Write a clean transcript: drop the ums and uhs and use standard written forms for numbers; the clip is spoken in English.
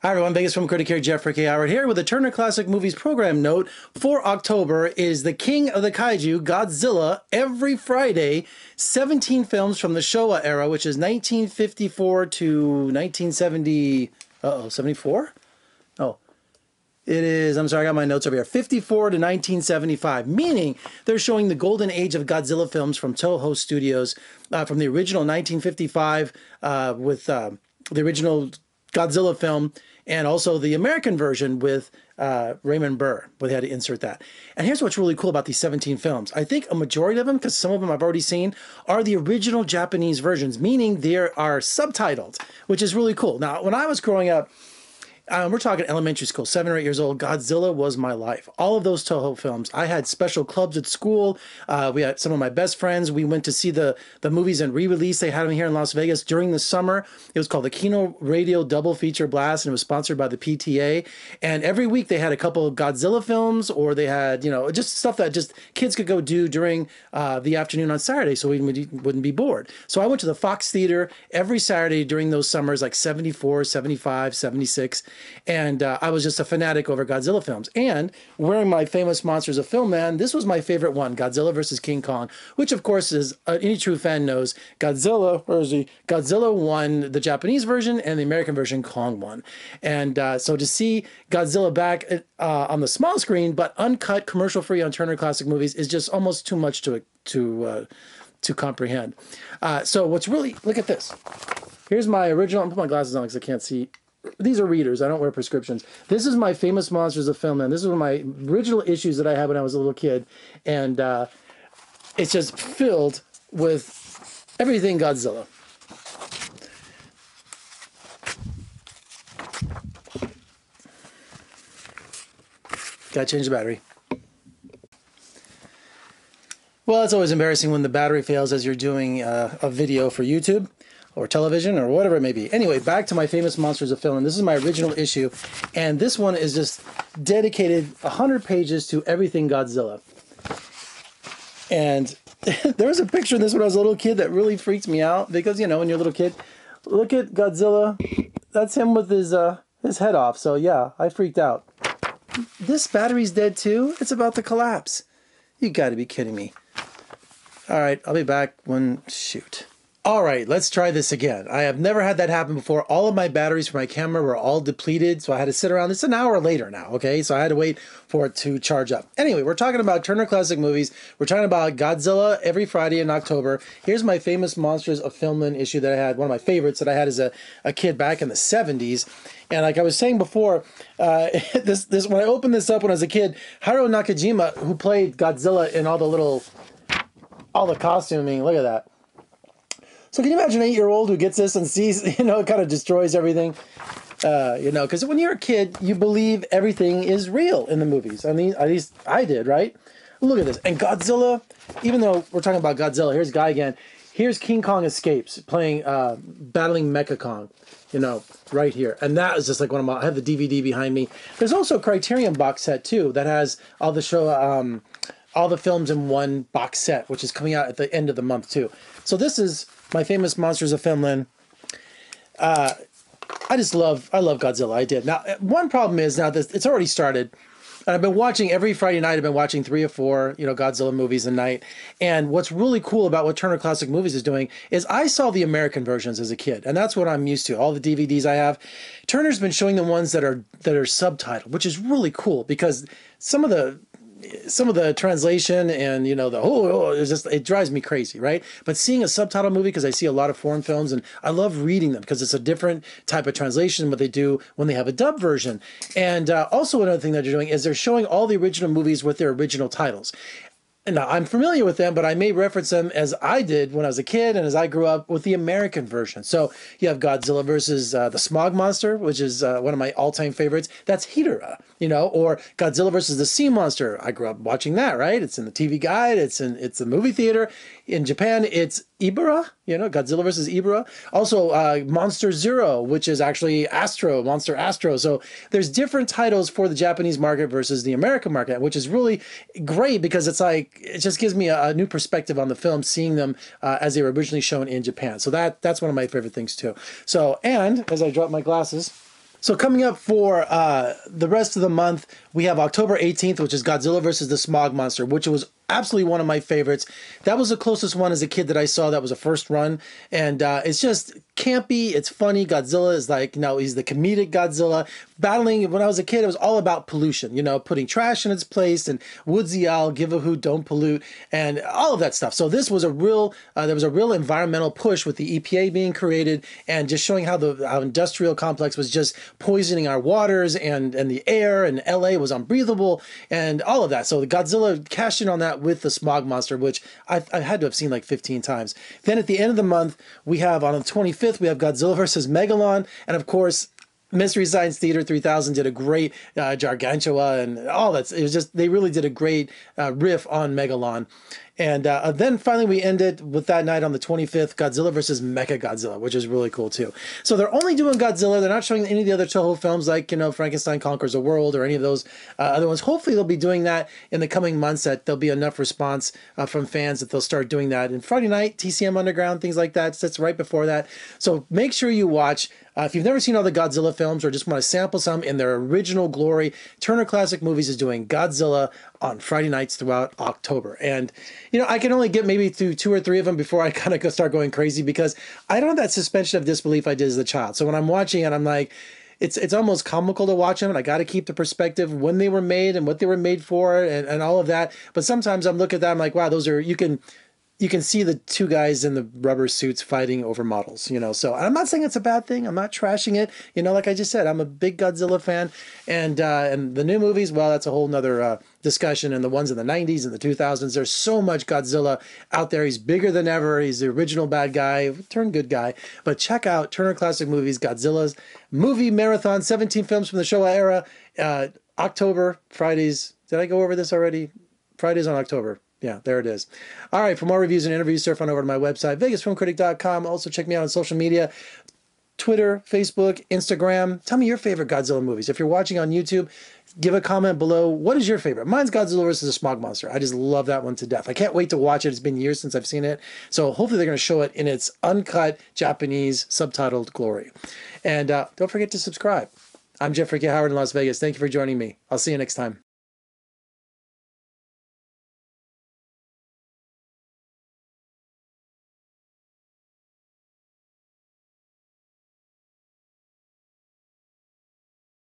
Hi everyone, Vegas Film Critic here, Jeff Ricky Howard here with a Turner Classic Movies program note for October is the king of the kaiju, Godzilla, every Friday, 17 films from the Showa era, which is 1954 to 1970, 74? Oh, it is, I'm sorry, I got my notes over here, 54 to 1975, meaning they're showing the golden age of Godzilla films from Toho Studios, from the original 1955 with the original Godzilla film, and also the American version with Raymond Burr, where they had to insert that. And here's what's really cool about these 17 films. I think a majority of them, because some of them I've already seen, are the original Japanese versions, meaning they are subtitled, which is really cool. Now, when I was growing up, we're talking elementary school, 7 or 8 years old, Godzilla was my life. All of those Toho films. I had special clubs at school. We had some of my best friends. We went to see the movies in re-release. They had them here in Las Vegas during the summer. It was called the Kino Radio Double Feature Blast, and it was sponsored by the PTA. And every week they had a couple of Godzilla films, or they had, you know, just stuff that just kids could go do during the afternoon on Saturday, so we wouldn't be bored. So I went to the Fox Theater every Saturday during those summers, like 74, 75, 76. And I was just a fanatic over Godzilla films. And wearing my famous Monsters of Filmland, this was my favorite one, Godzilla versus King Kong, which of course is, any true fan knows, Godzilla, where is he? Godzilla won the Japanese version and the American version, Kong won. And so to see Godzilla back on the small screen, but uncut, commercial-free on Turner Classic Movies is just almost too much to comprehend. So what's really, look at this. Here's my original, I'm putting my glasses on because I can't see. These are readers. I don't wear prescriptions. This is my famous Monsters of Filmland. This is one of my original issues that I had when I was a little kid. And it's just filled with everything Godzilla. Gotta change the battery. Well, it's always embarrassing when the battery fails as you're doing a video for YouTube or television, or whatever it may be. Anyway, back to my famous Monsters of Film, and this is my original issue, and this one is just dedicated 100 pages to everything Godzilla. And there was a picture in this when I was a little kid that really freaked me out, because, you know, when you're a little kid, look at Godzilla, that's him with his head off, so yeah, I freaked out. This battery's dead too? It's about to collapse. You gotta be kidding me. Alright, I'll be back when, shoot. All right, let's try this again. I have never had that happen before. All of my batteries for my camera were all depleted, so I had to sit around. It's an hour later now, okay? So I had to wait for it to charge up. Anyway, we're talking about Turner Classic Movies. We're talking about Godzilla every Friday in October. Here's my famous Monsters of Filmland issue that I had, one of my favorites that I had as a kid back in the 70s. And like I was saying before, this when I opened this up when I was a kid, Haruo Nakajima, who played Godzilla in all the costuming, look at that. So can you imagine an 8-year-old who gets this and sees, you know, it kind of destroys everything, you know, because when you're a kid, you believe everything is real in the movies. I mean, at least I did, right? Look at this. And Godzilla, even though we're talking about Godzilla, here's Guy again. Here's King Kong Escapes, playing, battling Mecha Kong, you know, right here. And that is just like one of my, I have the DVD behind me. There's also a Criterion box set, too, that has all the films in one box set, which is coming out at the end of the month, too. So this is my famous Monsters of Filmland. I love Godzilla. I did. Now, one problem is now this, it's already started. And I've been watching every Friday night. I've been watching 3 or 4, you know, Godzilla movies a night. And what's really cool about what Turner Classic Movies is doing is I saw the American versions as a kid, and that's what I'm used to. All the DVDs I have, Turner's been showing the ones that are subtitled, which is really cool because some of the translation and, you know, it's just, it drives me crazy, right? But seeing a subtitle movie, because I see a lot of foreign films and I love reading them because it's a different type of translation what they do when they have a dub version. And also another thing that they're doing is they're showing all the original movies with their original titles. And now, I'm familiar with them, but I may reference them as I did when I was a kid and as I grew up with the American version. So you have Godzilla versus the Smog Monster, which is one of my all-time favorites. That's Hedorah, you know, or Godzilla versus the Sea Monster. I grew up watching that, right? It's in the TV Guide. It's the movie theater. In Japan, it's Ibara, you know, Godzilla versus Ibara. Also, Monster Zero, which is actually Monster Astro. So there's different titles for the Japanese market versus the American market, which is really great because it's like, it just gives me a new perspective on the film, seeing them as they were originally shown in Japan. So that's one of my favorite things too. So, and as I drop my glasses, So coming up for the rest of the month, we have October 18th, which is Godzilla versus the Smog Monster, which was absolutely one of my favorites. That was the closest one as a kid that I saw. That was a first run. And it's just campy. It's funny. Godzilla is like, he's the comedic Godzilla. Battling, when I was a kid, it was all about pollution, putting trash in its place and woodsy owl, give a hoot, don't pollute, and all of that stuff. So this was a real, there was a real environmental push with the EPA being created and just showing how the industrial complex was just poisoning our waters and the air, and LA was unbreathable and all of that. So the Godzilla cashed in on that with the Smog Monster, which I had to have seen like 15 times. Then at the end of the month, we have on the 25th, we have Godzilla versus Megalon. And of course, Mystery Science Theater 3000 did a great Gargantua and all that. It was just, they really did a great riff on Megalon. And then finally we ended with that night on the 25th, Godzilla versus Mechagodzilla, which is really cool too. So they're only doing Godzilla. They're not showing any of the other Toho films like, Frankenstein Conquers the World or any of those other ones. Hopefully they'll be doing that in the coming months, that there'll be enough response from fans that they'll start doing that. And Friday night, TCM Underground, things like that, sits right before that. So make sure you watch. If you've never seen all the Godzilla films or just want to sample some in their original glory, Turner Classic Movies is doing Godzilla on Friday nights throughout October. And, I can only get maybe through 2 or 3 of them before I kind of start going crazy, because I don't have that suspension of disbelief I did as a child. So when I'm watching it, I'm like, it's almost comical to watch them, and I got to keep the perspective when they were made and what they were made for and all of that. But sometimes I'm looking at that, I'm like, wow, those are, you can see the two guys in the rubber suits fighting over models, So I'm not saying it's a bad thing. I'm not trashing it. Like I just said, I'm a big Godzilla fan. And the new movies, well, that's a whole nother discussion. And the ones in the 90s and the 2000s, there's so much Godzilla out there. He's bigger than ever. He's the original bad guy, turned good guy. But check out Turner Classic Movies, Godzilla's movie marathon, 17 films from the Showa era, October, Fridays. Did I go over this already? Fridays on October. Yeah, there it is. All right, for more reviews and interviews, surf on over to my website, vegasfilmcritic.com. Also, check me out on social media, Twitter, Facebook, Instagram. Tell me your favorite Godzilla movies. If you're watching on YouTube, give a comment below. What is your favorite? Mine's Godzilla versus the Smog Monster. I just love that one to death. I can't wait to watch it. It's been years since I've seen it. So hopefully they're going to show it in its uncut Japanese subtitled glory. And don't forget to subscribe. I'm Jeffrey K. Howard in Las Vegas. Thank you for joining me. I'll see you next time.